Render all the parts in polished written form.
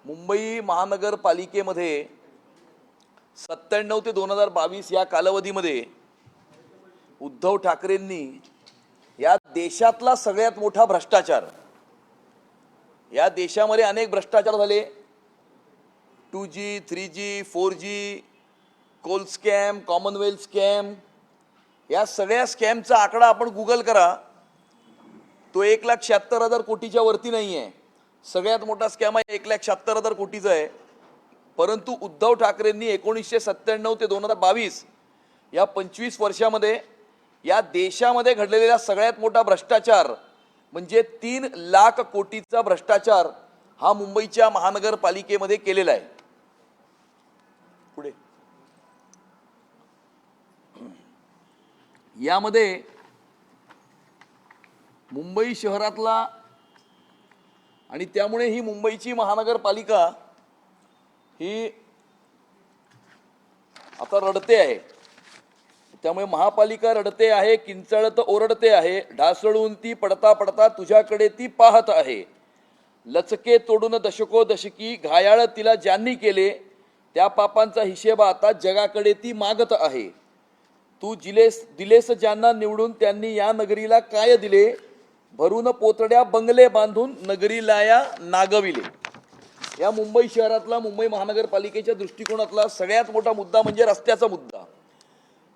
मुंबई महानगरपालिकेमध्ये 97 ते 2022 या कालावधीमध्ये उद्धव ठाकरेंनी या देशातला सगळ्यात मोठा भ्रष्टाचार, या देशामध्ये अनेक भ्रष्टाचार झाले, 2G, 3G, 4G, Coal scam, Commonwealth scam, या सगळ्या स्कॅमचा आकडा आपण गूगल करा, तो 1,76,000 कोटीच्या वरती नाही आहे. सगळ्यात मोठा स्कॅम आहे 1,76,000 कोटीचा आहे. परंतु उद्धव ठाकरेंनी 1997 ते 2022 या 25 वर्षामध्ये या देशामध्ये घडलेला सगळ्यात मोठा भ्रष्टाचार म्हणजे 3 लाख कोटीचा भ्रष्टाचार हा मुंबईच्या महानगरपालिकेमध्ये केलेला आहे. पुढे यामध्ये मुंबई शहरातला आणि त्यामुळे ही मुंबईची महानगरपालिका ही आता रडते आहे. त्यामुळे महापालिका रडते आहे, किंचाळत ओरडते आहे, ढासळून ती पडता पडता तुझ्याकडे ती पाहत आहे. लचके तोडून दशको दशकी घायाळ तिला ज्यांनी केले, त्या पापांचा हिशेब आता जगाकडे ती मागत आहे. तू दिलेस ज्यांना निवडून त्यांनी या नगरीला काय दिले, भरून पोतड्या बंगले बांधून नगरीला या नागविले. या मुंबई शहरातला, मुंबई महानगरपालिकेच्या दृष्टिकोनातला सगळ्यात मोठा मुद्दा म्हणजे रस्त्याचा मुद्दा.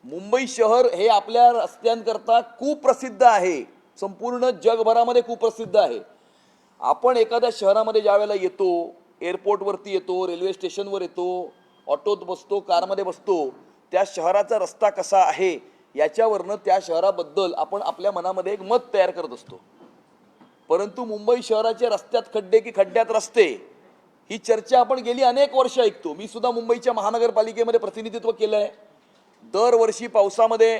मुंबई शहर हे आपल्या रस्त्यांकरता कुप्रसिद्ध आहे, संपूर्ण जगभरामध्ये कुप्रसिद्ध आहे. आपण एखाद्या शहरामध्ये ज्या वेळेला येतो, एअरपोर्टवरती येतो, रेल्वे स्टेशनवर येतो, ऑटोत बसतो, कारमध्ये बसतो, त्या शहराचा रस्ता कसा आहे याच्यावरनं त्या शहराबद्दल आपण आपल्या मनामध्ये एक मत तयार करत असतो. परंतु मुंबई शहराच्या रस्त्यात खड्डे की खड्ड्यात रस्ते ही चर्चा आपण गेली अनेक वर्ष ऐकतो. मी सुद्धा मुंबईच्या महानगरपालिकेमध्ये प्रतिनिधित्व केलं आहे. दरवर्षी पावसामध्ये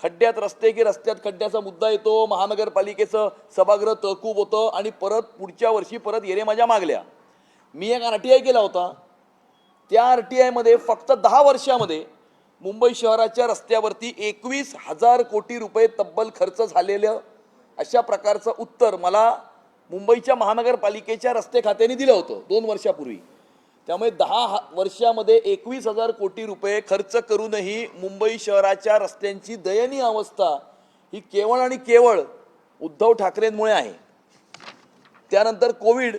खड्ड्यात रस्ते की रस्त्यात खड्ड्याचा मुद्दा येतो, महानगरपालिकेचं सभागृह तहकूब होतं आणि परत पुढच्या वर्षी परत येरेमाज्या मागल्या. मी एक RTI केला होता. त्या RTI मध्ये फक्त 10 वर्षामध्ये मुंबई शहराच्या रस्त्यावरती 21,000 कोटी रुपये तब्बल खर्च झालेलं अशा प्रकारचं उत्तर मला मुंबईच्या महानगरपालिकेच्या रस्ते खात्याने दिलं होतं 2 वर्षापूर्वी. त्यामुळे 10 वर्षामध्ये 21,000 कोटी रुपये खर्च करूनही मुंबई शहराच्या रस्त्यांची दयनीय अवस्था ही केवळ आणि केवळ उद्धव ठाकरेंमुळे आहे. त्यानंतर कोविड,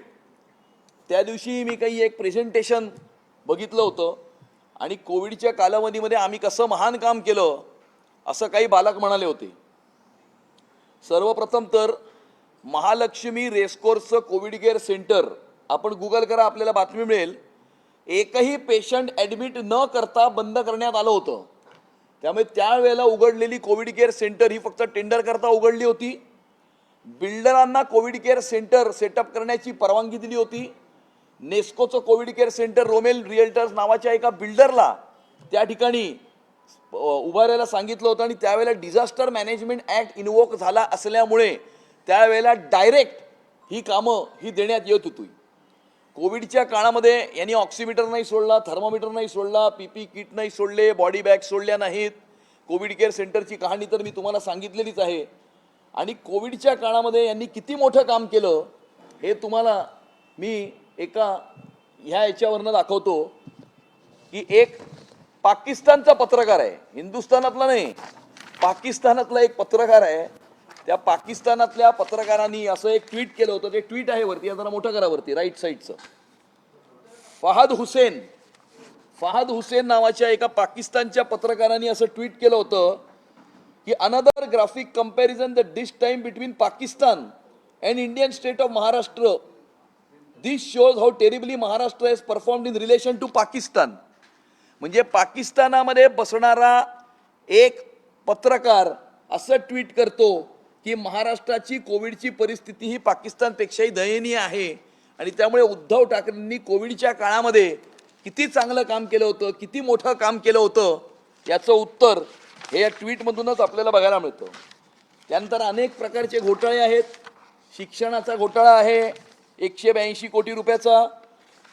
त्या दिवशी मी काही एक प्रेझेंटेशन बघितलं होतं आणि कोविडच्या कालावधीमध्ये आम्ही कसं महान काम केलं असं काही बालक म्हणाले होते. सर्वप्रथम तर महालक्ष्मी रेसकोर्सचं कोविड केअर सेंटर आपण गूगल करा, आपल्याला बातमी मिळेल. एकही पेशंट ॲडमिट न करता बंद करण्यात आलं होतं. त्यामुळे त्यावेळेला उघडलेली कोविड केअर सेंटर ही फक्त टेंडर करता उघडली होती. बिल्डरांना कोविड केअर सेंटर सेटअप करण्याची परवानगी दिली होती. नेस्कोचं Covid care center Romell Realtors नावाच्या एका बिल्डरला त्या ठिकाणी उभारायला सांगितलं होतं आणि त्यावेळेला डिझास्टर मॅनेजमेंट ॲक्ट इन्व्होक झाला असल्यामुळे त्यावेळेला डायरेक्ट ही कामं ही देण्यात येत होती. कोविडच्या काळामध्ये यांनी ऑक्सिमीटर नाही सोडला, थर्मोमीटर नाही सोडला, PP किट नाही सोडले, बॉडी बॅग सोडल्या नाहीत. कोविड केअर सेंटरची कहाणी तर मी तुम्हाला सांगितलेलीच आहे. आणि कोविडच्या काळामध्ये यांनी किती मोठं काम केलं हे तुम्हाला मी एका याच्यावरनं दाखवतो की एक पाकिस्तानचा पत्रकार आहे, हिंदुस्थानातला नाही, पाकिस्तानातला एक पत्रकार आहे. त्या पाकिस्तानातल्या पत्रकारांनी असं एक ट्विट केलं होतं. ते ट्विट आहे वरती, जरा मोठं करा वरती राईट साईडचं. फहाद हुसेन नावाच्या एका पाकिस्तानच्या पत्रकारांनी असं ट्विट केलं होतं की another graphic comparison the dish time between Pakistan and Indian state of Maharashtra. This shows how terribly Maharashtra has performed in relation to Pakistan. म्हणजे पाकिस्तानामध्ये बसणारा एक पत्रकार असं ट्विट करतो की महाराष्ट्राची कोविडची परिस्थिती ही पाकिस्तानपेक्षाही दयनीय आहे आणि त्यामुळे उद्धव ठाकरेंनी कोविडच्या काळामध्ये किती चांगलं काम केलं होतं, किती मोठं काम केलं होतं याचं उत्तर हे या ट्विटमधूनच आपल्याला बघायला मिळतं. त्यानंतर अनेक प्रकारचे घोटाळे आहेत. शिक्षणाचा घोटाळा आहे 182 कोटी रुपयाचा.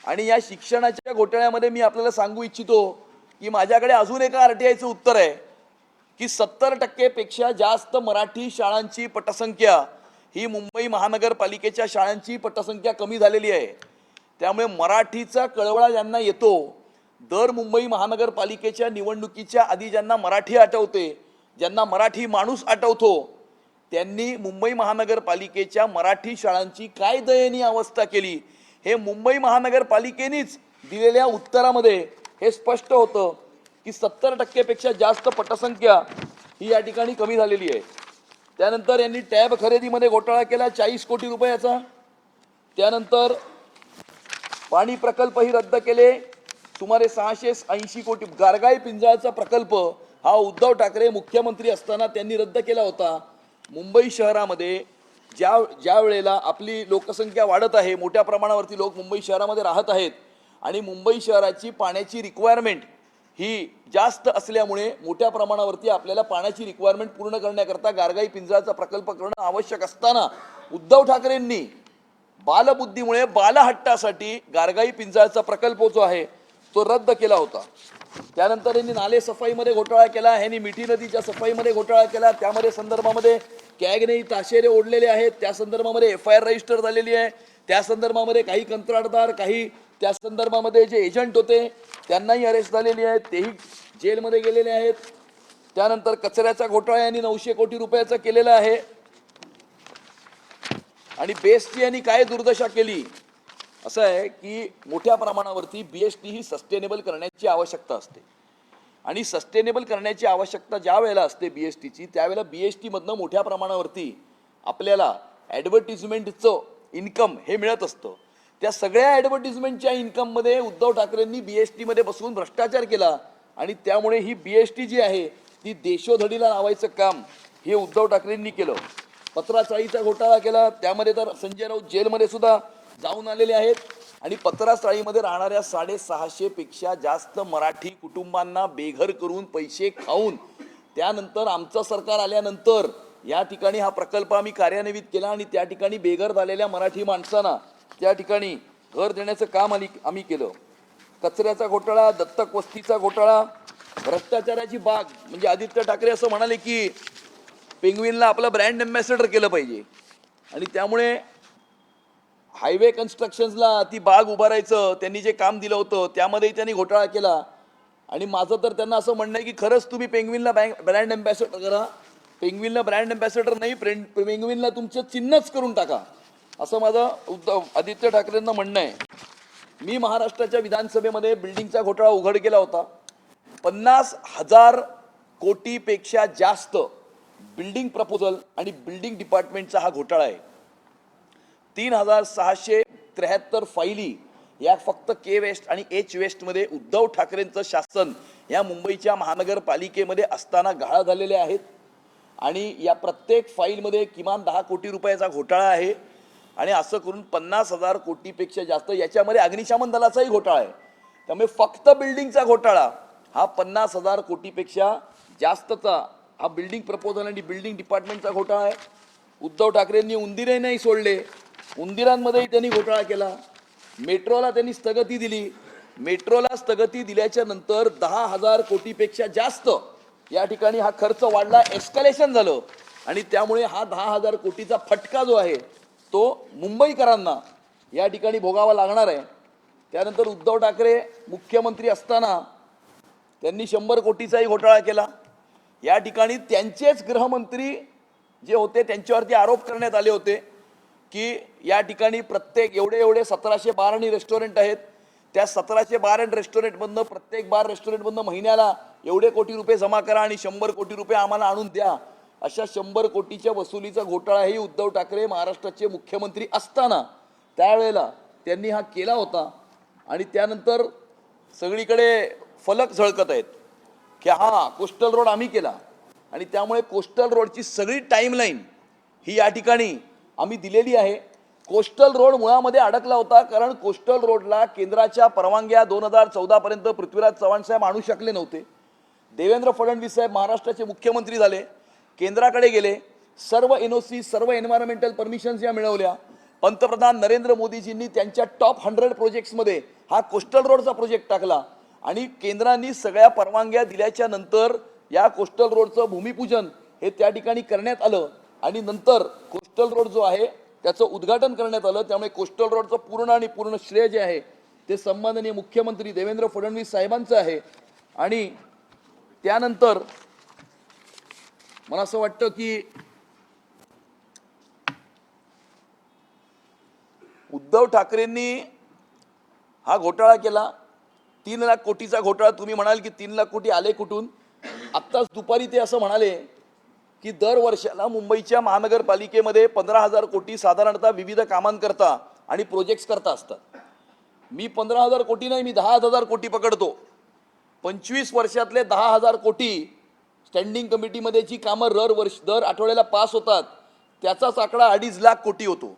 आणि या शिक्षणाच्या घोटाळ्यामध्ये मी आपल्याला सांगू इच्छितो की माझ्याकडे अजून एका RTIचं उत्तर आहे की 70% पेक्षा जास्त मराठी शाळांची पटसंख्या ही मुंबई महानगरपालिकेच्या शाळांची पटसंख्या कमी झालेली आहे. त्यामुळे मराठीचा कळवळा ज्यांना येतो, दर मुंबई महानगरपालिकेच्या निवडणुकीच्या आधी ज्यांना मराठी आठवते, ज्यांना मराठी माणूस आठवतो, त्यांनी मुंबई महानगरपालिकेच्या मराठी शाळांची काय दयनीय अवस्था केली हे मुंबई महानगरपालिकेनेच दिलेल्या उत्तरामध्ये हे स्पष्ट होतं की 70% पेक्षा जास्त पटसंख्या ही या ठिकाणी कमी झालेली आहे. त्यानंतर यांनी टॅब खरेदीमध्ये घोटाळा केला 40 कोटी रुपयाचा. त्यानंतर पाणी प्रकल्पही रद्द केले सुमारे 680 कोटी. गारगाई पिंजाळचा प्रकल्प हा उद्धव ठाकरे मुख्यमंत्री असताना त्यांनी रद्द केला होता. मुंबई शहरामध्ये ज्या वेळेला आपली लोकसंख्या वाढत आहे, मोठ्या प्रमाणावरती लोक मुंबई शहरामध्ये राहत आहेत आणि मुंबई शहराची पाण्याची रिक्वायरमेंट ही जास्त असल्यामुळे मोठ्या प्रमाणावरती आपल्याला पाण्याची रिक्वायरमेंट पूर्ण करण्याकरता गारगाई पिंजाळचा प्रकल्प करणं आवश्यक असताना उद्धव ठाकरेंनी बालबुद्धीमुळे बालहट्टासाठी गारगाई पिंजाळचा प्रकल्प जो आहे तो रद्द केला होता. त्यानंतर यांनी नाले सफाईमध्ये घोटाळा केला, यांनी मिठी नदीच्या सफाईमध्ये घोटाळा केला. त्यामध्ये संदर्भामध्ये कॅगने ताशेरे ओढलेले आहेत, त्या संदर्भामध्ये FIR रजिस्टर झालेली आहे. त्या संदर्भामध्ये काही कंत्राटदार, काही त्या संदर्भामध्ये जे एजंट होते त्यांनाही अरेस्ट झालेली आहेत, तेही जेलमध्ये गेलेले आहेत. त्यानंतर कचऱ्याचा घोटाळा यांनी 900 कोटी रुपयाचा केलेला आहे. आणि बेस्टची यांनी काय दुर्दशा केली असं आहे की मोठ्या प्रमाणावरती BST ही सस्टेनेबल करण्याची आवश्यकता असते आणि सस्टेनेबल करण्याची आवश्यकता ज्या वेळेला असते BSTची, त्यावेळेला BST मधनं मोठ्या प्रमाणावरती आपल्याला ॲडव्हर्टिजमेंटचं इन्कम हे मिळत असतं. त्या सगळ्या ॲडव्हर्टिजमेंटच्या इन्कममध्ये उद्धव ठाकरेंनी BST मध्ये बसवून भ्रष्टाचार केला आणि त्यामुळे ही BST जी आहे ती देशोधडीला लावायचं काम हे उद्धव ठाकरेंनी केलं. पत्राचाळीचा घोटाळा केला, त्यामध्ये तर संजय राऊत जेलमध्ये सुद्धा जाऊन आलेले आहेत. आणि पत्राचाळीमध्ये राहणाऱ्या 650 पेक्षा जास्त मराठी कुटुंबांना बेघर करून पैसे खाऊन त्यानंतर आमचं सरकार आल्यानंतर या ठिकाणी हा प्रकल्प आम्ही कार्यान्वित केला आणि त्या ठिकाणी बेघर झालेल्या मराठी माणसांना त्या ठिकाणी घर देण्याचं काम आम्ही केलं. कचऱ्याचा घोटाळा, दत्तक वस्तीचा घोटाळा, भ्रष्टाचाराची बाग. म्हणजे आदित्य ठाकरे असं म्हणाले की पेंग्विनला आपलं ब्रँड अँबॅसेडर केलं पाहिजे आणि त्यामुळे हायवे कन्स्ट्रक्शन्सला ती बाग उभारायचं त्यांनी जे काम दिलं होतं त्यामध्येही त्यांनी घोटाळा केला. आणि माझं तर त्यांना असं म्हणणं आहे की खरंच तुम्ही पेंग्विनला ब्रँड अँबॅसेडर करा. पेंग्विनला ब्रँड अँबॅसेडर नाही, पेंग्विनला तुमचं चिन्हच करून टाका, असं माझं आदित्य ठाकरेंना म्हणणं आहे. मी महाराष्ट्राच्या विधानसभेमध्ये बिल्डिंगचा घोटाळा उघड केला होता. 50,000 कोटीपेक्षा जास्त बिल्डिंग प्रपोजल आणि बिल्डिंग डिपार्टमेंटचा हा घोटाळा आहे. 3673 फाईली या फक्त के वेस्ट आणि एच वेस्टमध्ये उद्धव ठाकरेंचं शासन या मुंबईच्या महानगरपालिकेमध्ये असताना गहाळ झालेले आहेत. आणि या प्रत्येक फाईलमध्ये किमान 10 कोटी रुपयाचा घोटाळा आहे आणि असं करून 50,000 कोटीपेक्षा जास्त. याच्यामध्ये अग्निशमन दलाचाही घोटाळा आहे. त्यामुळे फक्त बिल्डिंगचा घोटाळा हा 50,000 कोटीपेक्षा जास्तचा हा बिल्डिंग प्रपोजल आणि बिल्डिंग डिपार्टमेंटचा घोटाळा आहे. उद्धव ठाकरेंनी उंदिरे नाही सोडले, उंदिरांमध्येही त्यांनी घोटाळा केला. मेट्रोला त्यांनी स्थगिती दिली. मेट्रोला स्थगिती दिल्याच्या नंतर 10,000 कोटीपेक्षा जास्त या ठिकाणी हा खर्च वाढला, एस्कलेशन झालं आणि त्यामुळे हा 10,000 कोटीचा फटका जो आहे तो मुंबईकरांना या ठिकाणी भोगावा लागणार आहे. त्यानंतर उद्धव ठाकरे मुख्यमंत्री असताना त्यांनी 100 कोटीचाही घोटाळा केला. या ठिकाणी त्यांचेच गृहमंत्री जे होते त्यांच्यावरती आरोप करण्यात आले होते की या ठिकाणी प्रत्येक एवढे 1700 बार आणि रेस्टॉरंट आहेत, त्या 1700 बार आणि रेस्टॉरंटमधनं प्रत्येक बार रेस्टॉरंटमधनं महिन्याला एवढे कोटी रुपये जमा करा आणि 100 कोटी रुपये आम्हाला आणून द्या. अशा 100 कोटीच्या वसुलीचा घोटाळाही उद्धव ठाकरे महाराष्ट्राचे मुख्यमंत्री असताना त्यावेळेला त्यांनी हा केला होता. आणि त्यानंतर सगळीकडे फलक झळकत आहेत की हा कोस्टल रोड आम्ही केला आणि त्यामुळे कोस्टल रोडची सगळी टाईमलाईन ही या ठिकाणी आम्ही दिलेली आहे. कोस्टल रोड मुळामध्ये अडकला होता कारण कोस्टल रोडला केंद्राच्या परवानग्या 2014 पर्यंत पृथ्वीराज चव्हाण साहेब आणू शकले नव्हते. देवेंद्र फडणवीस साहेब महाराष्ट्राचे मुख्यमंत्री झाले, केंद्राकडे गेले, सर्व NOC सर्व एन्व्हायरमेंटल परमिशन्स या मिळवल्या. पंतप्रधान नरेंद्र मोदीजींनी त्यांच्या टॉप 100 प्रोजेक्ट्समध्ये हा कोस्टल रोडचा प्रोजेक्ट टाकला आणि केंद्राने सगळ्या परवानग्या दिल्याच्या नंतर या कोस्टल रोडचं भूमिपूजन हे त्या ठिकाणी करण्यात आलं आणि नंतर कोस्टल रोड जो आहे त्याचं उद्घाटन करण्यात आलं। त्यामुळे कोस्टल रोडचं पूर्ण आणि पूर्ण श्रेय जे आहे ते सन्माननीय मुख्यमंत्री देवेंद्र फडणवीस साहेबांचं आहे। आणि त्यानंतर मला असं वाटतं की उद्धव ठाकरेंनी हा घोटाळा केला, 3 लाख कोटीचा घोटाळा। तुम्ही म्हणाल की 3 लाख कोटी आले कुठून? आत्ताच दुपारी ते असं म्हणाले की दर वर्षाला मुंबईच्या महानगरपालिकेमध्ये 15,000 कोटी साधारणतः विविध कामांकरता आणि प्रोजेक्ट्स करता असतात। मी 15,000 कोटी नाही, मी 10,000 कोटी पकडतो। 25 वर्षातले 10,000 कोटी स्टँडिंग कमिटीमध्ये जी कामं दर आठवड्याला पास होतात त्याचाच आकडा 2.5 लाख कोटी होतो।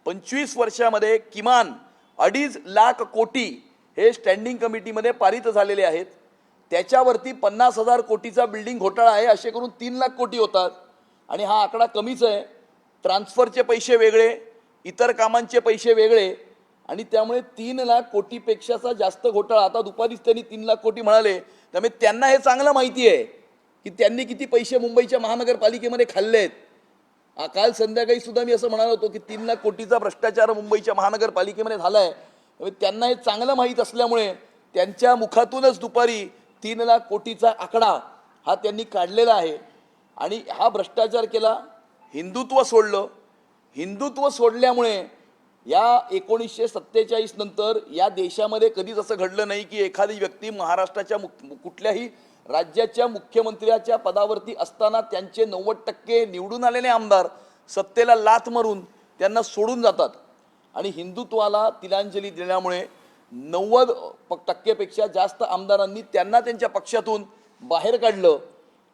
25 वर्षामध्ये किमान 2.5 लाख कोटी हे स्टँडिंग कमिटीमध्ये पारित झालेले आहेत। त्याच्यावरती 50,000 कोटीचा बिल्डिंग घोटाळा आहे, असे करून 3 लाख कोटी होतात। आणि हा आकडा कमीच आहे, ट्रान्सफरचे पैसे वेगळे, इतर कामांचे पैसे वेगळे, आणि त्यामुळे 3 लाख कोटीपेक्षाचा जास्त घोटाळा। आता दुपारीच त्यांनी 3 लाख कोटी म्हणाले, त्यामुळे त्यांना हे चांगलं माहिती आहे की त्यांनी किती पैसे मुंबईच्या महानगरपालिकेमध्ये खाल्लेत। काल संध्याकाळी सुद्धा मी असं म्हणालो होतो की 3 लाख कोटीचा भ्रष्टाचार मुंबईच्या महानगरपालिकेमध्ये झाला आहे। त्यांना हे चांगलं माहीत असल्यामुळे त्यांच्या मुखातूनच दुपारी 3 लाख कोटीचा आकडा हा त्यांनी काढलेला आहे। आणि हा भ्रष्टाचार केला, हिंदुत्व सोडलं। हिंदुत्व सोडल्यामुळे या 1947 नंतर या देशामध्ये कधीच असं घडलं नाही की एखादी व्यक्ती महाराष्ट्राच्या कुठल्याही राज्याच्या मुख्यमंत्र्याच्या पदावरती असताना त्यांचे 90% निवडून आलेले आमदार सत्तेला लाथ मारून त्यांना सोडून जातात। आणि हिंदुत्वाला तिलांजली देण्यामुळे 90% जास्त आमदारांनी त्यांना त्यांच्या पक्षातून बाहेर काढलं।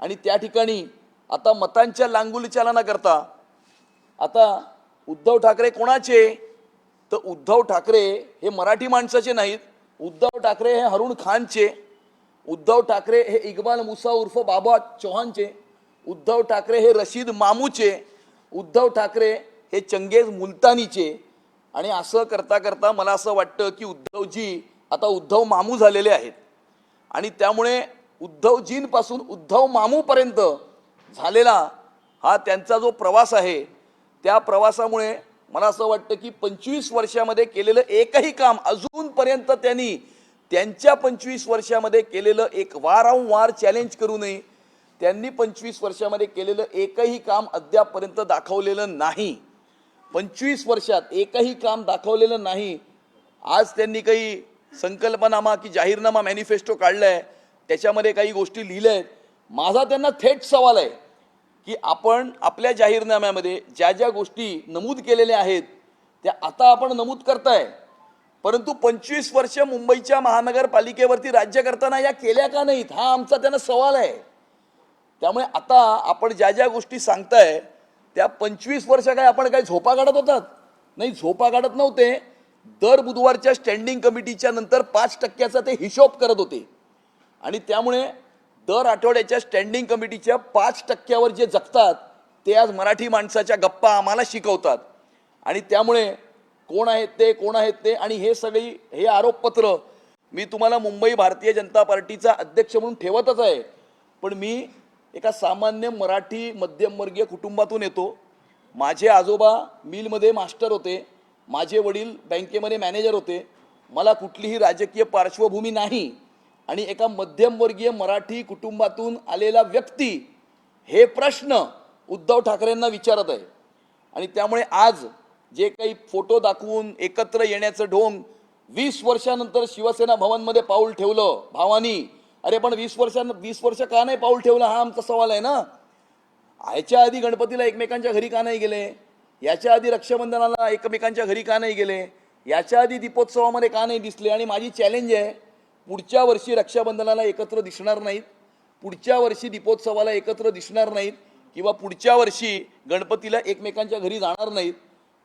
आणि त्या ठिकाणी आता मतांच्या लांगुलीचाला न करता आता उद्धव ठाकरे कोणाचे? तर उद्धव ठाकरे हे मराठी माणसाचे नाहीत, उद्धव ठाकरे हे हरुण खानचे, उद्धव ठाकरे हे इक्बाल मुसा उर्फ बाबा चौहानचे, उद्धव ठाकरे हे रशीद मामूचे, उद्धव ठाकरे हे चंगेज मुलतानीचे। आणि असं करता करता मला असं वाटतं की उद्धवजी आता उद्धव मामू झालेले आहेत। आणि त्यामुळे उद्धवजींपासून उद्धव मामूपर्यंत झालेला हा त्यांचा जो प्रवास आहे, त्या प्रवासामुळे मला असं वाटतं की 25 वर्षामध्ये केलेलं एकही काम अजूनपर्यंत त्यांनी त्यांच्या 25 वर्षामध्ये केलेलं एक वारंवार चॅलेंज करूनही त्यांनी 25 वर्षामध्ये केलेलं एकही काम अद्यापपर्यंत दाखवलेलं नाही। 25 वर्षात एकही काम दाखवलेलं नाही। आज त्यांनी काही संकल्पनामा की जाहीरनामा मॅनिफेस्टो काढलाय, त्याच्यामध्ये काही गोष्टी लिहिल्या आहेत। माझा त्यांना थेट सवाल आहे की आपण आपल्या जाहीरनाम्यामध्ये ज्या ज्या गोष्टी नमूद केलेल्या आहेत त्या आता आपण नमूद करताय, परंतु 25 वर्ष मुंबईच्या महानगरपालिकेवरती राज्य करताना या केल्या का नाहीत, हा आमचा त्यांना सवाल आहे। त्यामुळे आता आपण ज्या ज्या गोष्टी सांगताय त्या 25 वर्ष काय आपण काय झोपा काढत होतात? नाही, झोपा काढत नव्हते। दर बुधवारच्या स्टँडिंग कमिटीच्या नंतर 5% ते हिशोब करत होते। आणि त्यामुळे दर आठवड्याच्या स्टँडिंग कमिटीच्या 5%वर जे जगतात ते आज मराठी माणसाच्या गप्पा आम्हाला शिकवतात। आणि त्यामुळे कोण आहेत ते आणि हे सगळी हे आरोपपत्र मी तुम्हाला मुंबई भारतीय जनता पार्टीचा अध्यक्ष म्हणून ठेवतच आहे, पण मी एका सामान्य मराठी मध्यमवर्गीय कुटुंबातून येतो। माझे आजोबा मिलमध्ये मास्टर होते, माझे वडील बँकेमध्ये मॅनेजर होते, मला कुठलीही राजकीय पार्श्वभूमी नाही। आणि एका मध्यमवर्गीय मराठी कुटुंबातून आलेला व्यक्ती हे प्रश्न उद्धव ठाकरेंना विचारत आहे। आणि त्यामुळे आज जे काही फोटो दाखवून एकत्र येण्याचं ढोंग, 20 वर्षानंतर शिवसेना भवनमध्ये पाऊल ठेवलं भावानी, अरे पण 20 वर्ष का नाही पाऊल ठेवलं, हा आमचा सवाल आहे ना। याच्या आधी गणपतीला एकमेकांच्या घरी का नाही गेले, याच्या आधी रक्षाबंधनाला एकमेकांच्या घरी का नाही गेले, याच्या आधी दीपोत्सवामध्ये का नाही दिसले। आणि माझी चॅलेंज आहे, पुढच्या वर्षी रक्षाबंधनाला एकत्र दिसणार नाहीत, पुढच्या वर्षी दीपोत्सवाला एकत्र दिसणार नाहीत, किंवा पुढच्या वर्षी गणपतीला एकमेकांच्या घरी जाणार नाहीत।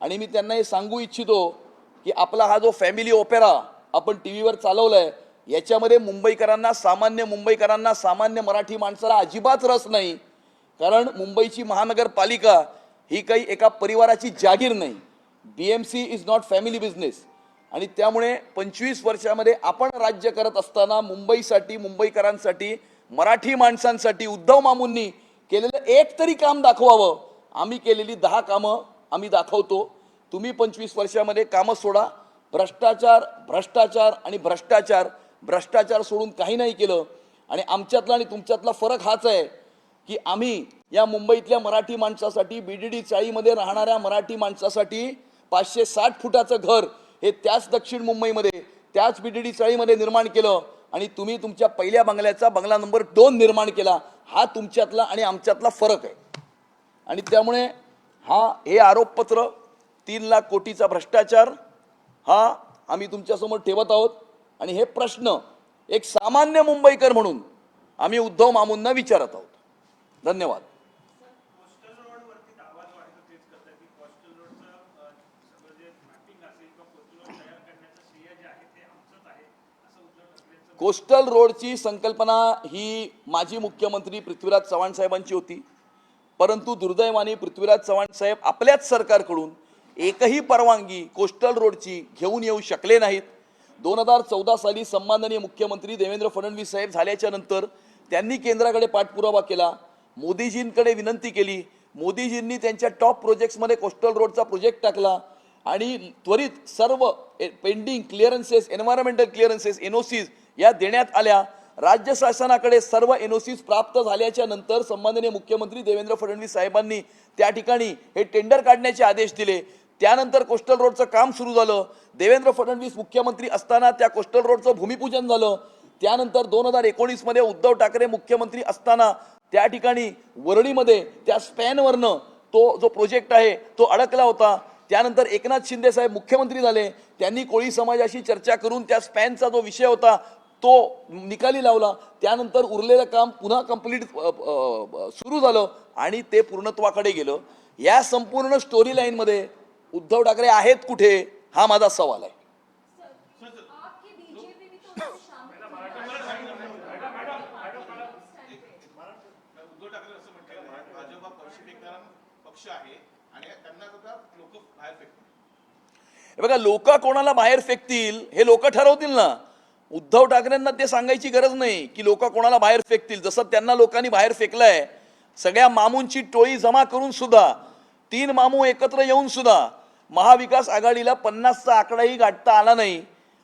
आणि मी त्यांना हे सांगू इच्छितो की आपला हा जो फॅमिली ओपेरा आपण टीव्हीवर चालवलाय, याच्यामध्ये सामान्य मुंबईकरांना, सामान्य मराठी माणसाला अजिबात रस नाही। कारण मुंबईची महानगरपालिका ही काही एका परिवाराची जागीर नाही। BMC is not family business. आणि त्यामुळे 25 वर्षामध्ये आपण राज्य करत असताना मुंबईसाठी, मुंबईकरांसाठी, मराठी माणसांसाठी उद्धव मामूंनी केलेलं एक तरी काम दाखवावं। आम्ही केलेली 10 कामं आम्ही दाखवतो. तुम्ही 25 वर्षामध्ये कामं सोडा. भ्रष्टाचार भ्रष्टाचार आणि भ्रष्टाचार भ्रष्टाचार सोडून काही नाही केलं. आणि आमच्यातला आणि तुमच्यातला फरक हाच आहे की आम्ही या मुंबईतल्या मराठी माणसासाठी BDD चाळीमध्ये राहणाऱ्या मराठी माणसासाठी 560 फुटाचं घर हे त्याच दक्षिण मुंबईमध्ये त्याच BDD चाळीमध्ये निर्माण केलं आणि तुम्ही तुमच्या पहिल्या बंगल्याचा बंगला नंबर 2 निर्माण केला. हा तुमच्यातला आणि आमच्यातला फरक आहे. आणि त्यामुळे हे आरोपपत्र 3 लाख कोटीचा भ्रष्टाचार हा आम्ही तुमच्यासमोर ठेवत आहोत. आणि हे प्रश्न एक सामान्य मुंबईकर म्हणून आम्ही उद्धव मामूंना विचारत आहोत. धन्यवाद. कोस्टल रोडची संकल्पना ही माजी मुख्यमंत्री पृथ्वीराज चव्हाण साहेबांची होती. परंतु दुर्दैवाने पृथ्वीराज चव्हाण साहेब आपल्याच सरकारकडून एकही परवानगी कोस्टल रोडची घेऊन येऊ शकले नाहीत. 2014 साली सन्माननीय मुख्यमंत्री देवेंद्र फडणवीस साहेब झाल्याच्या नंतर त्यांनी केंद्राकडे पाठपुरावा केला, मोदीजींकडे विनंती केली. मोदीजींनी त्यांच्या टॉप प्रोजेक्ट्समध्ये कोस्टल रोडचा प्रोजेक्ट टाकला आणि त्वरित सर्व पेंडिंग क्लिअरन्सेस, एन्व्हायरमेंटल क्लिअरन्सेस, NOCs या देण्यात आल्या. राज्य शासनाकडे सर्व NOCs प्राप्त झाल्याच्या नंतर सन्माननीय मुख्यमंत्री देवेंद्र फडणवीस साहेबांनी त्या ठिकाणी हे टेंडर काढण्याचे आदेश दिले. त्यानंतर कोस्टल रोडचं काम सुरू झालं. देवेंद्र फडणवीस मुख्यमंत्री असताना त्या कोस्टल रोडचं भूमिपूजन झालं. त्यानंतर 2019 मध्ये उद्धव ठाकरे मुख्यमंत्री असताना त्या ठिकाणी वरळीमध्ये त्या स्पॅनवरनं तो जो प्रोजेक्ट आहे तो अडकला होता. त्यानंतर एकनाथ शिंदे साहेब मुख्यमंत्री झाले. त्यांनी कोळी समाजाशी चर्चा करून त्या स्पॅनचा जो विषय होता तो निकाली लावला. त्यानंतर उरलेलं काम पुन्हा कंप्लीट सुरू झालं आणि ते पूर्णत्वाकडे गेलं. या संपूर्ण स्टोरी लाईनमध्ये उद्धव ठाकरे आहेत कुठे, हा माझा सवाल आहे. बघा, लोक कोणाला बाहेर फेकतील हे लोक ठरवतील ना. उद्धव ठाकरेंना ते सांगायची गरज नाही की लोक कोणाला बाहेर फेकतील. जसं त्यांना लोकांनी बाहेर फेकलंय, सगळ्या मामूंची टोळी जमा करून सुद्धा 3 मामू एकत्र येऊन सुद्धा महाविकास आघाडीला 50चा आकडाही गाठता आला नाही.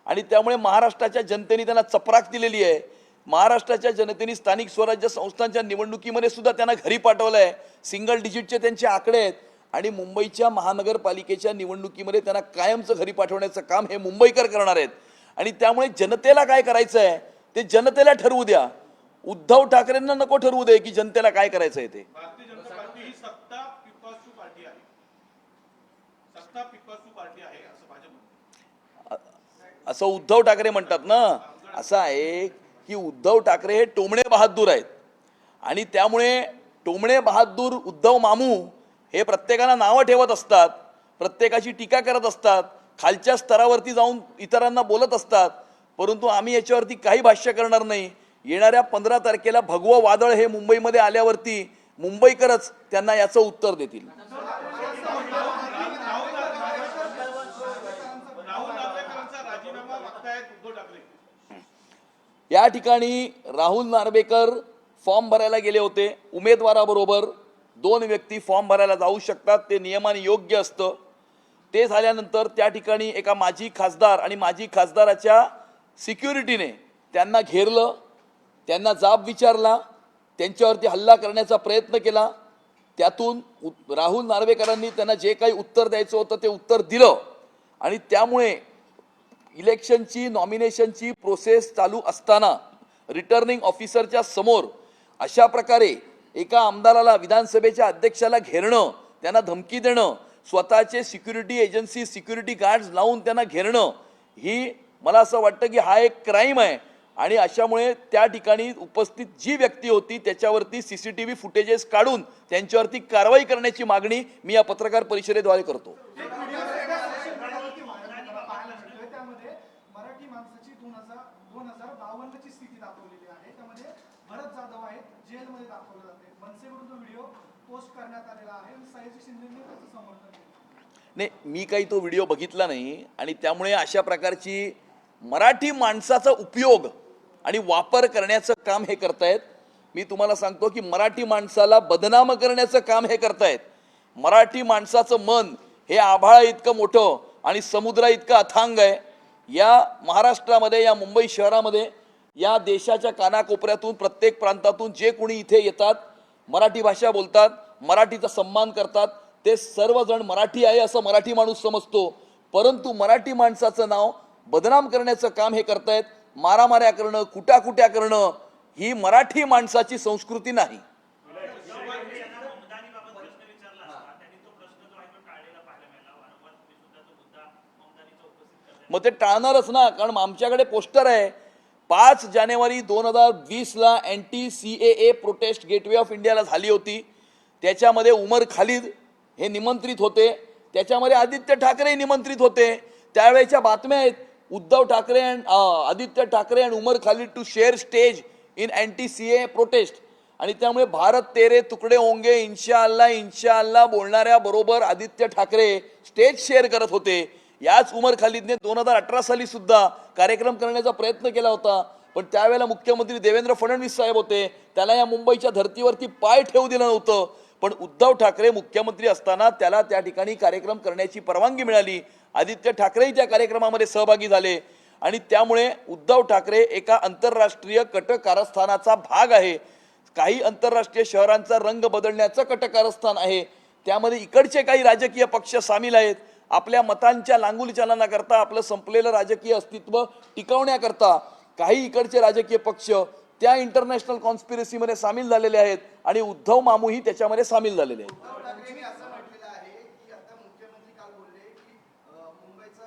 आणि त्यामुळे महाराष्ट्राच्या जनतेने त्यांना चपराक दिलेली आहे. महाराष्ट्राच्या जनतेने स्थानिक स्वराज्य संस्थांच्या निवडणुकीमध्ये सुद्धा त्यांना घरी पाठवलं आहे. सिंगल डिजिटचे त्यांचे आकडे आहेत. आणि मुंबईच्या महानगरपालिकेच्या निवडणुकीमध्ये त्यांना कायमचं घरी पाठवण्याचं काम हे मुंबईकर करणार आहेत. आणि त्यामुळे जनतेला काय करायचं आहे ते जनतेला ठरवू द्या. उद्धव ठाकरेंना नको ठरवू दे की जनतेला काय करायचं आहे ते. भारतीय जनता पार्टी ही सत्ता पिपासू पार्टी आहे. सत्ता पिपासू पार्टी आहे असं भाजप, असं उद्धव ठाकरे म्हणतात ना. असं आहे की उद्धव ठाकरे हे टोमणे बहादूर आहेत. आणि त्यामुळे टोमणे बहादूर उद्धव मामू हे प्रत्येकाला नावं ठेवत असतात, प्रत्येकाची टीका करत असतात, खालच्या स्तरावरती जाऊन इतरांना बोलत असतात. परंतु आम्ही याच्यावरती काही भाष्य करणार नाही. येणाऱ्या 15 तारखेला भगवं वादळ हे मुंबईमध्ये आल्यावरती मुंबईकरच त्यांना याचं उत्तर देतील. या ठिकाणी राहुल नार्वेकर फॉर्म भरायला गेले होते. उमेदवाराबरोबर 2 व्यक्ती फॉर्म भरायला जाऊ शकतात, ते नियमाने योग्य असतं. ते झाल्यानंतर त्या ठिकाणी एका माजी खासदार आणि माजी खासदाराच्या सिक्युरिटीने त्यांना घेरलं, त्यांना जाब विचारला, त्यांच्यावरती हल्ला करण्याचा प्रयत्न केला. त्यातून राहुल नार्वेकरांनी त्यांना जे काही उत्तर द्यायचं होतं ते उत्तर दिलं. आणि त्यामुळे इलेक्शनची नॉमिनेशनची प्रोसेस चालू असताना रिटर्निंग ऑफिसरच्या समोर अशा प्रकारे एका आमदाराला, विधानसभेच्या अध्यक्षाला घेरणं, त्यांना धमकी देणं, स्वतःचे सिक्युरिटी एजन्सी सिक्युरिटी गार्ड्स लावून त्यांना घेरणं, ही मला असं वाटतं की हा एक क्राईम आहे. आणि अशामुळे त्या ठिकाणी उपस्थित जी व्यक्ती होती त्याच्यावरती CCTV फुटेजेस काढून त्यांच्यावरती कारवाई करण्याची मागणी मी या पत्रकार परिषदेद्वारे करतो. मराठी माणसाची 2052ची स्थिती दाखवलेली आहे. त्यामध्ये भरत जाधव आहेत, जेलमध्ये दाखवलं जाते. मनसेकडून तो व्हिडिओ पोस्ट करण्यात आलेला आहे. सयाजी शिंदेंनी त्याचं समर्थन केलं. नाही, मी काही तो व्हिडिओ बघितला नाही. आणि त्यामुळे अशा प्रकारची मराठी माणसाचा उपयोग आणि वापर करण्याचं काम हे करतायत. मी तुम्हाला सांगतो की मराठी माणसाला बदनाम करण्याचं काम हे करतायत. मराठी माणसाचं मन हे आभाळा इतकं मोठं आणि समुद्रा इतकं अथांग आहे. या महाराष्ट्रामध्ये, या मुंबई शहरामध्ये, या देशाच्या कानाकोपऱ्यातून, प्रत्येक प्रांतातून जे कोणी इथे येतात, मराठी भाषा बोलतात, मराठीचा सन्मान करतात, ते सर्वजण मराठी आहे असं मराठी माणूस समजतो. परंतु मराठी माणसाचं नाव बदनाम करण्याचं काम हे करतायत. मारामाऱ्या करणं, कुटाकुट्या करणं ही मराठी माणसाची संस्कृती नाही. मग ते टाळणारच ना, कारण आमच्याकडे पोस्टर आहे. 5 जानेवारी 2020ला anti-CAA प्रोटेस्ट गेटवे ऑफ इंडियाला झाली होती. त्याच्यामध्ये उमर खालिद हे निमंत्रित होते, त्याच्यामध्ये आदित्य ठाकरे निमंत्रित होते. त्यावेळेच्या बातम्या आहेत, Uddhav Thackeray and Aaditya Thackeray and Umar Khalid to share stage in anti-CAA protest. आणि त्यामुळे भारत तेरे तुकडे होंगे इंशाअल्लाह बोलणाऱ्या बरोबर आदित्य ठाकरे स्टेज शेअर करत होते. याच उमर खालिदने 2018 साली सुद्धा कार्यक्रम करण्याचा प्रयत्न केला होता, पण त्यावेळेला मुख्यमंत्री देवेंद्र फडणवीस साहेब होते. त्याला या मुंबईच्या धर्तीवरती पाय ठेवू दिलं नव्हतं. पण उद्धव ठाकरे मुख्यमंत्री असताना त्याला त्या ठिकाणी कार्यक्रम करण्याची परवानगी मिळाली. आदित्य ठाकरेही त्या कार्यक्रमामध्ये सहभागी झाले. आणि त्यामुळे उद्धव ठाकरे एका आंतरराष्ट्रीय कट कारस्थानाचा भाग आहे. काही आंतरराष्ट्रीय शहरांचा रंग बदलण्याचं कट कारस्थान आहे. त्यामध्ये इकडचे काही राजकीय पक्ष सामील आहेत. आपल्या मतांच्या लांगुलचालनाकरता, आपलं संपलेलं राजकीय अस्तित्व टिकवण्याकरता काही इकडचे राजकीय पक्ष त्या इंटरनॅशनल कॉन्स्पिरसीमध्ये सामील झालेले आहेत आणि उद्धव मामूही त्याच्यामध्ये सामील झालेले आहेत. उद्धव ठाकरेंनी असं म्हटलेलं आहे की आता मुख्यमंत्री काल बोलले की मुंबईचा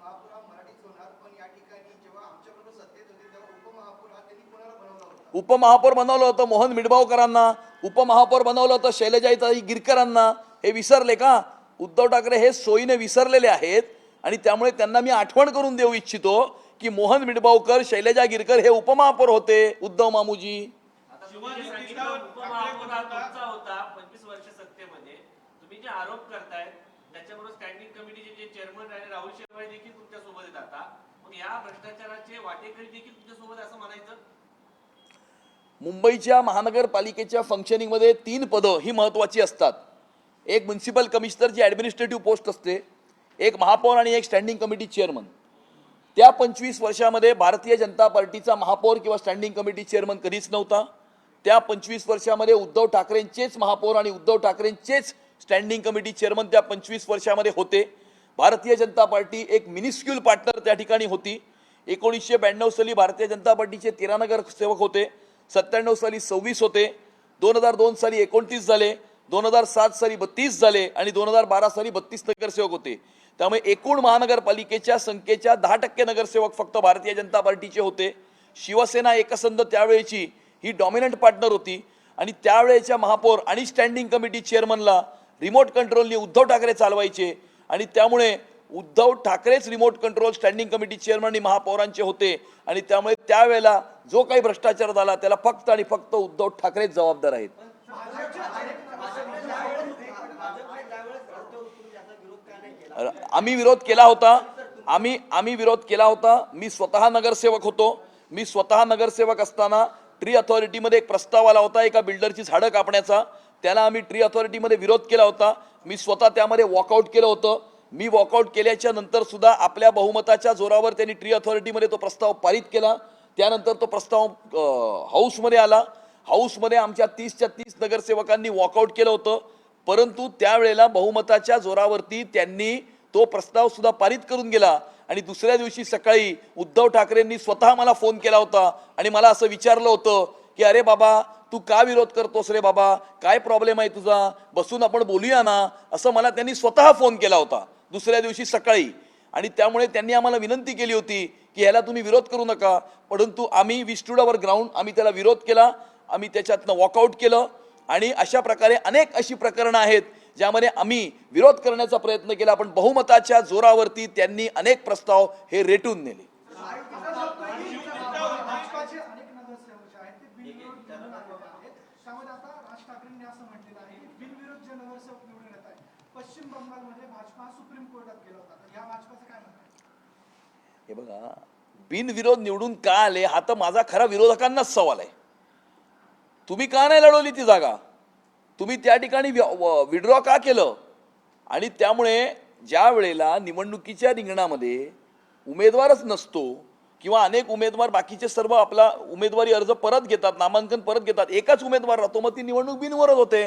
महापौर हा मराठीच होणार, पण या ठिकाणी जेव्हा आमच्याबरोबर सत्तेत होते तेव्हा उपमहापौर हा त्यांनी कोणाला बनवला होता? उपमहापौर बनवलं होतं मोहन मिडबावकरांना, उपमहापौर बनवलं होतं शैलजाताई गिरकरांना. हे विसरले का? उद्धव ठाकरे हे सोयीने विसरलेले आहेत. आणि त्यामुळे त्यांना मी आठवण करून देऊ इच्छितो की मोहन मिडबावकर, शैलजा गिरकर हे उपमहापौर होते. उद्धव मामूजी उपमहापौर हा तुमचा होता 25 वर्ष सत्तेमध्ये. तुम्ही जे आरोप करताय त्याच्याबरोबर स्टँडिंग कमिटीचे जे चेअरमन आणि राहुल शेवाळे देखील तुमच्या सोबत आहेत. आता मग या भ्रष्टाचाराचे वाटेकरी देखील तुमच्या सोबत असं म्हणायचं? मुंबईच्या महानगरपालिकेच्या फंक्शनिंगमध्ये 3 पदं ही महत्त्वाची असतात. एक म्युन्सिपल कमिशनर जी ॲडमिनिस्ट्रेटिव्ह पोस्ट असते, एक महापौर आणि एक स्टँडिंग कमिटी चेअरमन. त्या 25 वर्षामध्ये भारतीय जनता पार्टीचा महापौर किंवा स्टँडिंग कमिटी चेअरमन कधीच नव्हता. त्या 25 वर्षामध्ये उद्धव ठाकरेंचेच महापौर आणि उद्धव ठाकरेंचेच स्टँडिंग कमिटी चेअरमन त्या 25 वर्षामध्ये होते. भारतीय जनता पार्टी एक मिनिस्क्यूल पार्टनर त्या ठिकाणी होती. 1992 साली भारतीय जनता पार्टीचे 13 नगरसेवक होते, 97 साली 26 होते, 2002 साली 29 झाले, 2007 साली 32 झाले आणि 2012 साली 32 नगरसेवक होते. त्यामुळे एकूण महानगरपालिकेच्या संख्येच्या 10% नगरसेवक फक्त भारतीय जनता पार्टीचे होते. शिवसेना एकसंध त्यावेळेची ही डॉमिनंट पार्टनर होती. आणि त्यावेळेच्या महापौर आणि स्टँडिंग कमिटी चेअरमनला रिमोट कंट्रोलनी उद्धव ठाकरे चालवायचे. आणि त्यामुळे उद्धव ठाकरेच remote control standing committee chairman आणि महापौरांचे होते. आणि त्यामुळे त्यावेळेला जो काही भ्रष्टाचार झाला त्याला फक्त आणि फक्त उद्धव ठाकरेच जबाबदार आहेत. आम्ही विरोध केला होता. आम्ही विरोध केला होता. मी स्वतः नगरसेवक होतो. मी स्वतः नगरसेवक असताना ट्री अथॉरिटीमध्ये एक प्रस्ताव आला होता एका बिल्डरची झाडं कापण्याचा. त्याला आम्ही ट्री अथॉरिटीमध्ये विरोध केला होता. मी स्वतः त्यामध्ये वॉकआउट केलं होतं. मी वॉकआउट केल्याच्या नंतर सुद्धा आपल्या बहुमताच्या जोरावर त्यांनी ट्री अथॉरिटीमध्ये तो प्रस्ताव पारित केला. त्यानंतर तो प्रस्ताव हाऊसमध्ये आला. हाऊसमध्ये आमच्या 30च्या 30 नगरसेवकांनी वॉकआउट केलं होतं. परंतु त्यावेळेला बहुमताच्या जोरावरती त्यांनी तो प्रस्ताव सुद्धा पारित करून गेला. आणि दुसऱ्या दिवशी सकाळी उद्धव ठाकरेंनी स्वतः मला फोन केला होता आणि मला असं विचारलं होतं की अरे बाबा तू का विरोध करतोस रे बाबा, काय प्रॉब्लेम आहे तुझा, बसून आपण बोलूया ना, असं मला त्यांनी स्वतः फोन केला होता दुसऱ्या दिवशी सकाळी. आणि त्यामुळे त्यांनी आम्हाला विनंती केली होती की ह्याला तुम्ही विरोध करू नका. परंतु आम्ही वी स्टूड अवर ग्राउंड, आम्ही त्याला विरोध केला, आम्ही त्याच्यातनं वॉकआउट केलं. आणि अशा प्रकारे अनेक अशी प्रकरणं आहेत ज्यामध्ये आम्ही विरोध करण्याचा प्रयत्न केला, पण बहुमताच्या जोरावरती त्यांनी अनेक प्रस्ताव हे रेटून नेले. भाजपाचे अनेक नगरसेवक जे आहेत ते बिनविरोध निवडून आलेले आहेत. त्यामध्ये आता राज ठाकरेंनी असं म्हटलेलं आहे की बिनविरोध जे नगरसेवक निवडून येत आहेत, पश्चिम बंगालमध्ये भाजपा सुप्रीम कोर्टात गेला होता. तर या भाजपाचं काय म्हणणं आहे? हे बघा, बिनविरोध निवडून का आले हा तर माझा खरा विरोधकांनाच सवाल आहे. तुम्ही का नाही लढवली ती जागा? तुम्ही त्या ठिकाणी विड्रॉ का केलं? आणि त्यामुळे ज्या वेळेला निवडणुकीच्या रिंगणामध्ये उमेदवारच नसतो किंवा अनेक उमेदवार बाकीचे सर्व आपला उमेदवारी अर्ज परत घेतात, नामांकन परत घेतात, एकच उमेदवार राहतो, मग ती निवडणूक बिनविरोध होते.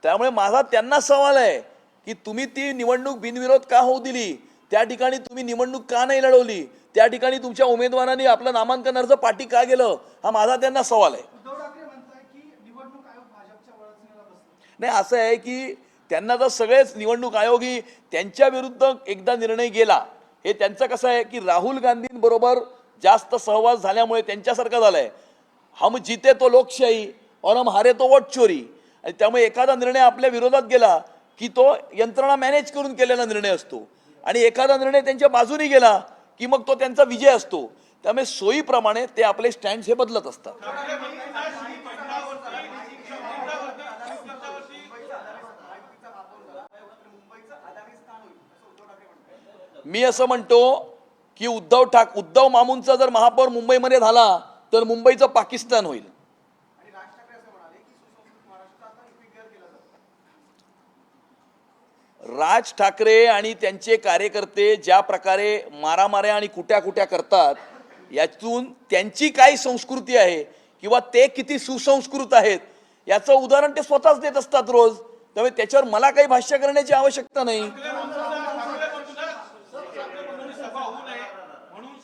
त्यामुळे माझा त्यांना सवाल आहे की तुम्ही ती निवडणूक बिनविरोध का होऊ दिली? त्या ठिकाणी तुम्ही निवडणूक का नाही लढवली? त्या ठिकाणी तुमच्या उमेदवारांनी आपलं नामांकन अर्ज पाठी का गेलं? हा माझा त्यांना सवाल आहे. उद्धव ठाकरे म्हणताय की निवडणूक आयोग भाजपच्या वळसणीला बसला. नाही, असं आहे की त्यांना जर सगळेच निवडणूक आयोगी त्यांच्या विरुद्ध एकदा निर्णय गेला, हे त्यांचं कसं आहे की राहुल गांधींबरोबर जास्त सहवास झाल्यामुळे त्यांच्यासारखं झालंय, हम जीते तो लोकशाही और हम हारे तो वोट चोरी. आणि त्यामुळे एखादा निर्णय आपल्या विरोधात गेला की तो यंत्रणा मॅनेज करून केलेला निर्णय असतो, आणि एखादा निर्णय त्यांच्या बाजूने गेला की मग तो त्यांचा विजय असतो. त्यामुळे सोयीप्रमाणे ते आपले स्टँड हे बदलत असतात. मी असं म्हणतो की उद्धव मामूंचा जर महापौर मुंबईमध्ये झाला तर मुंबईचं पाकिस्तान होईल. आणि राज ठाकरे असं म्हणाले की सुसंस्कृत महाराष्ट्र आता इफेक्टिव्ह केला जातो. राज ठाकरे आणि त्यांचे कार्यकर्ते ज्या प्रकारे मारामाऱ्या आणि कुट्या करतात, यातून त्यांची काय संस्कृती आहे किंवा ते किती सुसंस्कृत आहेत याचं उदाहरण ते स्वतःच देत असतात रोज. त्यामुळे त्याच्यावर मला काही भाष्य करण्याची आवश्यकता नाही. सभा होऊ नये म्हणून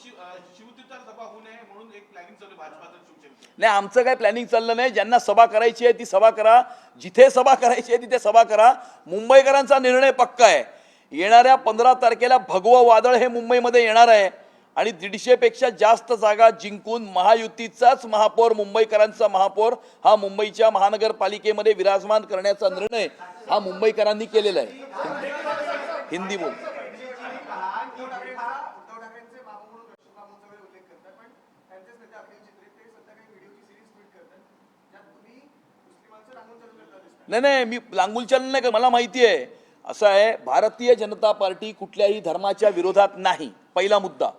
शिवतीर्थात सभा होऊ नये म्हणून एक प्लॅनिंग चालू आहे भाजपाचं शिवसेनेचं. नाही, आमचं काय प्लॅनिंग चाललं नाही. ज्यांना सभा करायची आहे ती सभा करा, जिथे सभा करायची आहे तिथे सभा करा. मुंबईकरांचा निर्णय पक्का आहे. येणाऱ्या 15 तारखेला भगवं वादळ हे मुंबईमध्ये येणार आहे आणि 150 पेक्षा जास्त जागा जिंकून महायुतीचाच महापौर, मुंबईकरांचा महापौर हा मुंबईच्या महानगरपालिकेमध्ये विराजमान करण्याचा निर्णय हा मुंबईकरांनी केलेला आहे. हिंदी बोल. उद्धव ठाकरेंचे मामू म्हणून रक्षक मामूंचा वेळ उल्लेख करतात, पण त्यांचेच नेते अखिल चित्रे ते सध्या काही व्हिडिओची सिरीज ट्विट करतात ज्यात तुम्ही मुस्लिमांचं रांगोळ चालू करता दिसतात. नाही, मी लांगुलचालन नाही का, मला माहिती आहे. असं आहे, भारतीय जनता पार्टी कुठल्याही धर्माच्या विरोधात नाही, पहिला मुद्दा.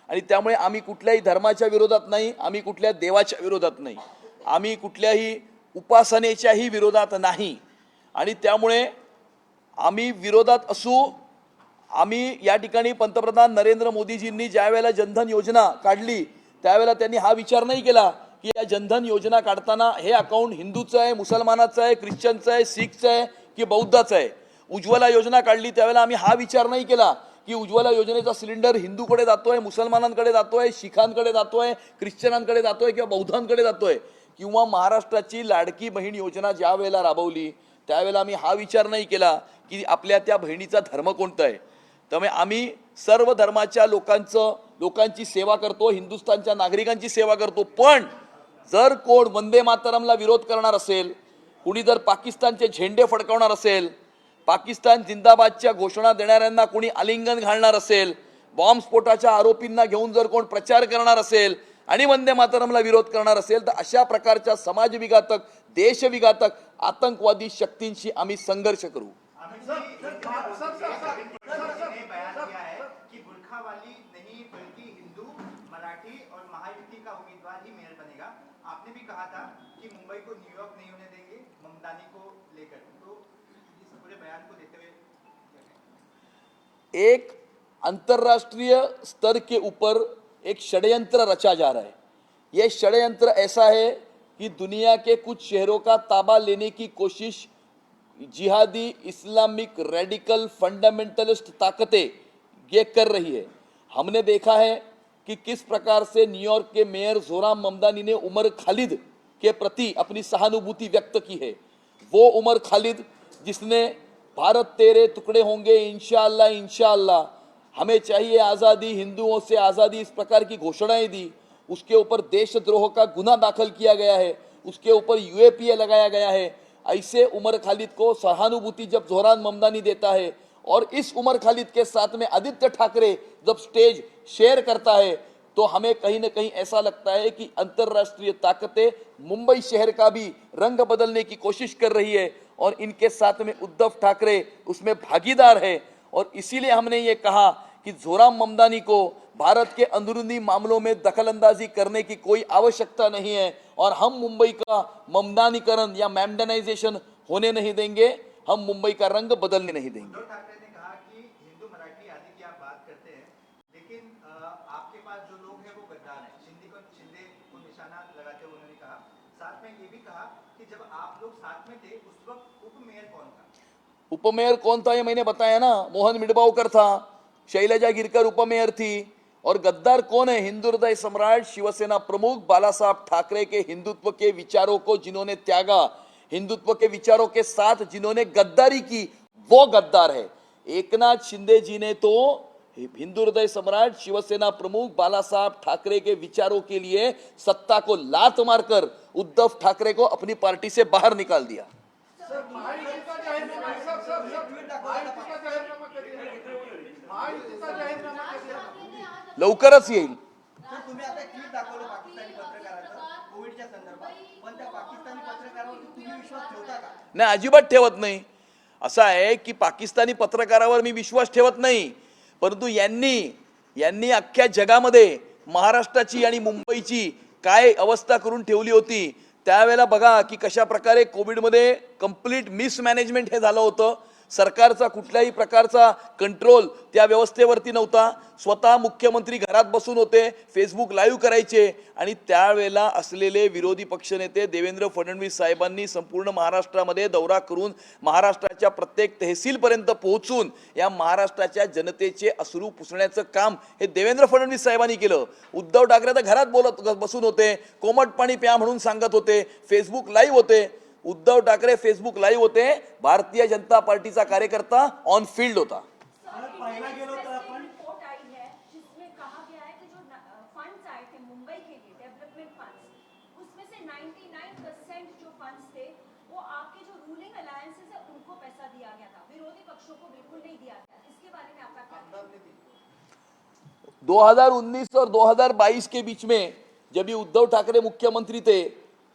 आणि त्यामुळे आम्ही कुठल्याही धर्माच्या विरोधात नाही, आम्ही कुठल्या देवाच्या विरोधात नाही, आम्ही कुठल्याही उपासनेच्याही विरोधात नाही. आणि त्यामुळे आम्ही विरोधात असू. आम्ही या ठिकाणी पंतप्रधान नरेंद्र मोदीजींनी ज्या वेळेला जनधन योजना काढली त्यावेळेला त्यांनी हा विचार नाही केला की या जनधन योजना काढताना हे अकाउंट हिंदूचं आहे, मुसलमानाचं आहे, ख्रिश्चनचं आहे, सिखचं आहे की बौद्धाचं आहे. उज्ज्वला योजना काढली त्यावेळेला आम्ही हा विचार नाही केला की उज्ज्वला योजनेचा सिलेंडर हिंदूकडे जातोय, मुसलमानांकडे जातोय, शिखांकडे जातोय, ख्रिश्चनांकडे जातोय किंवा बौद्धांकडे जातोय. किंवा महाराष्ट्राची लाडकी बहीण योजना ज्या वेळेला राबवली त्यावेळेला आम्ही हा विचार नाही केला की आपल्या त्या बहिणीचा धर्म कोणता आहे. त्यामुळे आम्ही सर्व धर्माच्या लोकांची सेवा करतो, हिंदुस्थानच्या नागरिकांची सेवा करतो. पण जर कोण वंदे मातरमला विरोध करणार असेल, कुणी जर पाकिस्तानचे झेंडे फडकवणार असेल, पाकिस्तान जिंदाबादच्या घोषणा देणाऱ्यांना कोणी आलिंगन घालणार असेल, बॉम्बस्फोटाच्या आरोपींना घेऊन जर कोण प्रचार करणार असेल आणि वंदे मातरमला विरोध करणार असेल तर अशा प्रकारच्या समाजविघातक, देशविघातक, आतंकवादी शक्तींशी आम्ही संघर्ष करू. कि बुरखा वाली नहीं बल्कि हिंदू, मराठी और महायुति का उम्मीदवार ही मेयर बनेगा. आपने भी कहा था कि मुंबई को न्यूयॉर्क नहीं होने देंगे ममतानी को लेकर, तो इस पूरे बयान को देते हुए एक अंतर्राष्ट्रीय स्तर के ऊपर एक षड्यंत्र रचा जा रहा है. ये षड्यंत्र ऐसा है कि दुनिया के कुछ शहरों का ताबा लेने की कोशिश जिहादी, इस्लामिक, रेडिकल, फंडामेंटलिस्ट ताकतें ये कर रही है. हमने देखा है कि किस प्रकार से न्यूयॉर्क के मेयर जोराम ममदानी ने उमर खालिद के प्रति अपनी सहानुभूति व्यक्त की है. वो उमर खालिद जिसने भारत तेरे टुकड़े होंगे इंशाअल्लाह इंशाअल्लाह, हमें चाहिए आज़ादी, हिंदुओं से आज़ादी, इस प्रकार की घोषणाएं दी. उसके ऊपर देशद्रोह का गुना दाखिल किया गया है, उसके ऊपर यूएपीए लगाया गया है. ऐसे उमर खालिद को सहानुभूति जब जोराम ममदानी देता है और इस उमर खालिद के साथ में आदित्य ठाकरे जब स्टेज शेयर करता है तो हमें कहीं ना कहीं ऐसा लगता है कि अंतर्राष्ट्रीय ताकतें मुंबई शहर का भी रंग बदलने की कोशिश कर रही है और इनके साथ में उद्धव ठाकरे उसमें भागीदार है. और इसीलिए हमने ये कहा कि जोराम ममदानी को भारत के अंदरूनी मामलों में दखलंदाजी करने की कोई आवश्यकता नहीं है और हम मुंबई का ममदानीकरण या मैमडनाइजेशन होने नहीं देंगे, हम मुंबई का रंग बदलने नहीं देंगे। उद्धव ठाकरे ने कहा कि हिंदू मराठी आदि की आप बात करते हैं, लेकिन आपके पास जो लोग हैं वो गद्दार हैं। शिंदे को निशाना लगाते हुए उन्होंने कहा, साथ में ये भी कहा कि जब आप लोग साथ में थे उस वक्त उपमेयर कौन था? उपमेयर कौन था ये मैंने बताया ना, मोहन मिडबावकर था, शैलजा गिरकर उपमेयर थी। और गद्दार कौन है? हिंदू हृदय सम्राट शिवसेना प्रमुख बाला साहब ठाकरे के हिंदुत्व के विचारों को जिन्होंने त्यागा, हिंदुत्व के विचारों के साथ जिन्होंने गद्दारी की, वो गद्दार है। एकनाथ शिंदे जी ने तो हिंदू हृदय सम्राट शिवसेना प्रमुख बाला साहब ठाकरे के विचारों के लिए सत्ता को लात मारकर उद्धव ठाकरे को अपनी पार्टी से बाहर निकाल दिया। महायुतीचा जाहीरनामा कधी आला? लवकरच येईल। सर, तुम्ही आता एक ट्विट दाखवलं पाकिस्तानी पत्रकाराचं कोविडच्या संदर्भात, पण त्या पाकिस्तानी पत्रकारावर तुम्ही विश्वास ठेवता का? नाही, अजिबात ठेवत नाही। असं आहे की पाकिस्तानी पत्रकारावर मी विश्वास ठेवत नाही, परंतु यांनी अख्ख्या जगामध्ये महाराष्ट्राची आणि मुंबईची काय अवस्था करून ठेवली होती, त्यावेळेला बघा की कशा प्रकारे कोविडमध्ये कंप्लीट मिसमॅनेजमेंट हे झालं होतं। सरकारचा कुठल्याही प्रकारचा कंट्रोल त्या व्यवस्थेवरती नव्हता। स्वतः मुख्यमंत्री घरात बसून होते, फेसबुक लाईव्ह करायचे, आणि त्यावेळेला असलेले विरोधी पक्षनेते देवेंद्र फडणवीस साहेबांनी संपूर्ण महाराष्ट्रामध्ये दौरा करून महाराष्ट्राच्या प्रत्येक तहसीलपर्यंत पोहोचून या महाराष्ट्राच्या जनतेचे अश्रू पुसण्याचं काम हे देवेंद्र फडणवीस साहेबांनी केलं। उद्धव ठाकरे तर घरात बसून होते, कोमट पाणी प्या म्हणून सांगत होते, फेसबुक लाईव्ह होते। उद्धव ठाकरे फेसबुक लाईव्ह होते, भारतीय जनता पार्टीचा कार्यकर्ता ऑन फील्ड होता। पहिला गेलो तर आपण रिपोर्ट आई है जिसमें कहा गया है कि जो फंड्स आए थे मुंबई के लिए डेवलपमेंट फंड्स, उसमें से 99% जो फंड्स थे वो आपके जो रूलिंग अलायंसेस है उनको पैसा दिया गया था, विरोधी पक्षों को बिल्कुल नहीं दिया गया। इसके बारे में आपका क्या कहना है? 2019 और 2022 के बीच में जब ये उद्धव ठाकरे मुख्यमंत्री थे,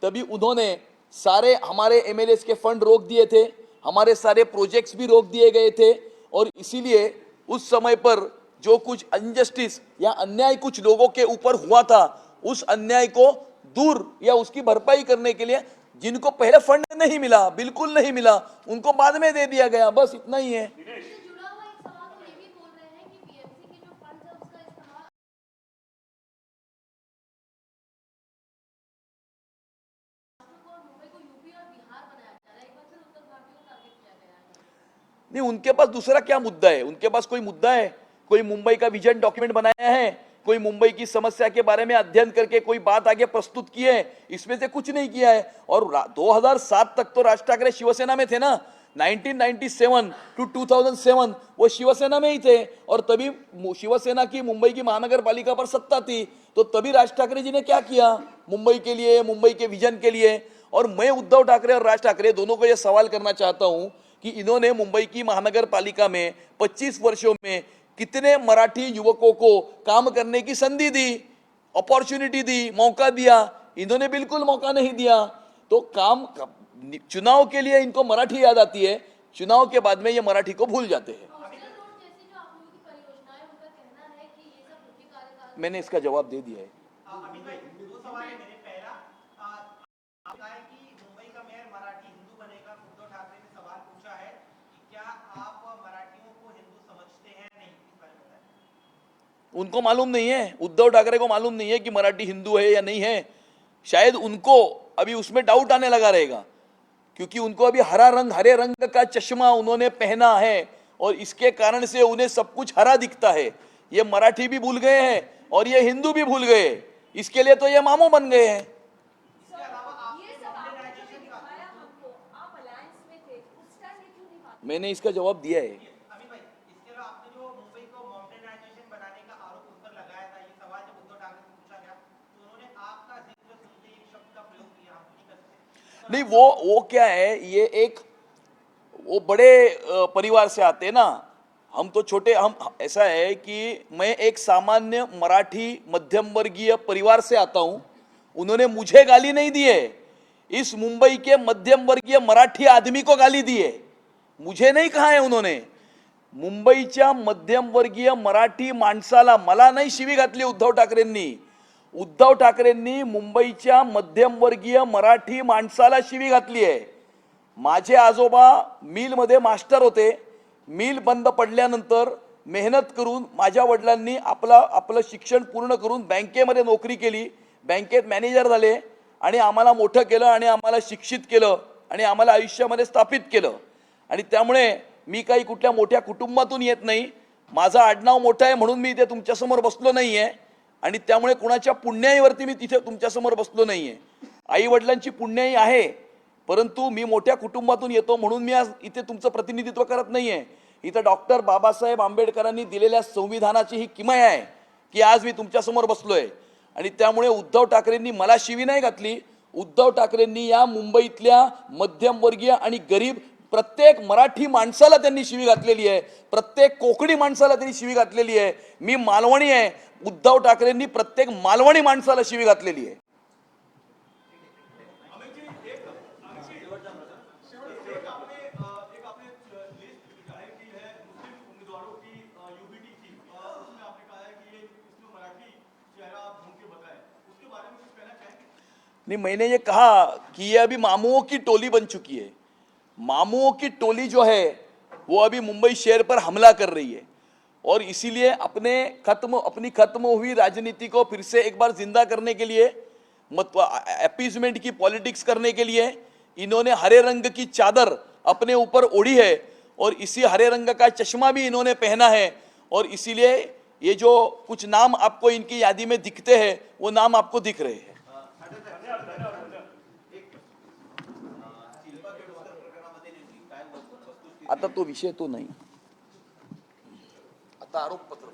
तभी उन्होंने सारे हमारे एमएलएस के फंड रोक दिए थे, हमारे सारे प्रोजेक्ट्स भी रोक दिए गए थे। और इसीलिए उस समय पर जो कुछ अनजस्टिस या अन्याय कुछ लोगों के ऊपर हुआ था, उस अन्याय को दूर या उसकी भरपाई करने के लिए जिनको पहले फंड नहीं मिला, बिल्कुल नहीं मिला, उनको बाद में दे दिया गया, बस इतना ही है। इससे जुड़ा हुआ एक सवाल वो ये भी बोल रहे हैं कि पीएमसी के जो फंड्स है उसका इस्तेमाल और मुंबई को यूपी और बिहार बनाया जा रहा है। एक बार फिर उत्तर भारतीय को टारगेट किया गया है। नहीं, उनके पास दूसरा क्या मुद्दा है? उनके पास कोई मुद्दा है? कोई मुंबई का विजन डॉक्यूमेंट बनाया है? कोई मुंबई की समस्या के बारे में अध्ययन करके कोई बात आगे प्रस्तुत की है? इसमें से कुछ नहीं किया है। और 2007 तक तो राज ठाकरे शिवसेना में थे ना, 1997 टू 2007 वो शिवसेना में ही थे, और तभी शिवसेना की मुंबई की महानगर पालिका पर सत्ता थी। तो तभी राज ठाकरे जी ने क्या किया मुंबई के लिए, मुंबई के विजन के लिए? और मैं उद्धव ठाकरे और राज ठाकरे दोनों को यह सवाल करना चाहता हूं कि इन्होंने मुंबई की महानगर पालिका में 25 वर्षों में कितने मराठी युवकों को काम करने की संधि दी, अपॉर्चुनिटी दी, मौका दिया? इन्होंने बिल्कुल मौका नहीं दिया। तो काम चुनाव के लिए इनको मराठी याद आती है, चुनाव के बाद में ये मराठी को भूल जाते हैं। हॉस्टल रोड जैसी जो आप लोगों की परियोजनाएं, उनका कहना है कि ये सब उनके कार्यकाल मैंने इसका जवाब दे दिया है। अमित भाई, दो सवाल है मेरे। पहला, आपने कहा है कि मुंबई का मेयर मराठी हिंदू बनेगा। उद्धव ठाकरे ने सवाल पूछा है कि क्या आप मराठियों को हिंदू समझते हैं या नहीं, इस बारे में बताएं। उनको मालूम नहीं है, उद्धव ठाकरे को मालूम नहीं है कि मराठी हिंदू है या नहीं है। शायद उनको अभी उसमें डाउट आने लगा रहेगा, क्योंकि उनको अभी हरे रंग का चश्मा उन्होंने पहना है, और इसके कारण से उन्हें सब कुछ हरा दिखता है। ये मराठी भी भूल गए हैं और ये हिंदू भी भूल गए, इसके लिए तो ये मामू बन गए हैं। इसके अलावा ये सब आपने जो दिखाया हमको, आप अलायंस में थे, उस टाइम ये क्यों नहीं बात? मैंने इसका जवाब दिया है। अमित भाई, इसके अलावा आपने जो मुंबई को मॉडर्नाइजेशन बनाने का आरोप उन पर लगाया था, ये सवाल जब उद्धव ठाकरे से पूछा गया तो उन्होंने आपका जिक्र सुनते ही एक शब्द का प्रयोग किया, हम नहीं कर सकते। नहीं, वो क्या है, ये एक वो बड़े परिवार से आते हैं ना, हम तो छोटे। हम ऐसा है कि मैं एक सामान्य मराठी मध्यम वर्गीय परिवार से आता हूं। उन्होंने मुझे गाली नहीं दी है, इस मुंबई के मध्यम वर्गीय मराठी आदमी को गाली दी है, मुझे नहीं कहा है उन्होंने। मुंबईच्या मध्यम वर्गीय मराठी माणसाला, मला नाही शिवी घातली उद्धव ठाकरेंनी। उद्धव ठाकरेंनी मुंबईच्या मध्यमवर्गीय मराठी माणसाला शिवी घातली आहे। माझे आजोबा मिलमध्ये मास्टर होते. मिल बंद पडल्यानंतर मेहनत करून माझ्या वडिलांनी आपलं शिक्षण पूर्ण करून बँकेमध्ये नोकरी केली, बँकेत मॅनेजर झाले आणि आम्हाला मोठं केलं आणि आम्हाला शिक्षित केलं आणि आम्हाला आयुष्यामध्ये स्थापित केलं. आणि त्यामुळे मी काही कुठल्या मोठ्या कुटुंबातून येत नाही. माझं आडनाव मोठं आहे म्हणून मी इथे तुमच्यासमोर बसलो नाही आहे आणि त्यामुळे कुणाच्या पुण्याईवरती मी तिथे तुमच्यासमोर बसलो नाही आहे. आई वडिलांची पुण्याई आहे, परंतु मी मोठ्या कुटुंबातून येतो म्हणून मी आज इथे तुमचं प्रतिनिधित्व करत नाही आहे. इथं डॉक्टर बाबासाहेब आंबेडकरांनी दिलेल्या संविधानाची ही किमया आहे की आज मी तुमच्यासमोर बसलोय. आणि त्यामुळे उद्धव ठाकरेंनी मला शिवी नाही घातली. उद्धव ठाकरेंनी या मुंबईतल्या मध्यमवर्गीय आणि गरीब प्रत्येक मराठी माणसाला त्यांनी शिवी घातलेली आहे, प्रत्येक कोकणी माणसाला त्यांनी शिवी घातलेली आहे. मी मालवणी आहे, उद्धव ठाकरेंनी प्रत्येक मालवणी माणसाला शिवी घातलेली आहे. नहीं, मैंने ये कहा कि ये अभी मामूओं की टोली बन चुकी है. मामूओं की टोली जो है वो अभी मुंबई शहर पर हमला कर रही है और इसीलिए अपनी खत्म हुई राजनीति को फिर से एक बार जिंदा करने के लिए, अपीजमेंट की पॉलिटिक्स करने के लिए इन्होंने हरे रंग की चादर अपने ऊपर ओढ़ी है और इसी हरे रंग का चश्मा भी इन्होंने पहना है. और इसीलिए ये जो कुछ नाम आपको इनकी यादी में दिखते हैं वो नाम आपको दिख रहे हैं. आता तो विषय तो नाही. आता आरोप पत्र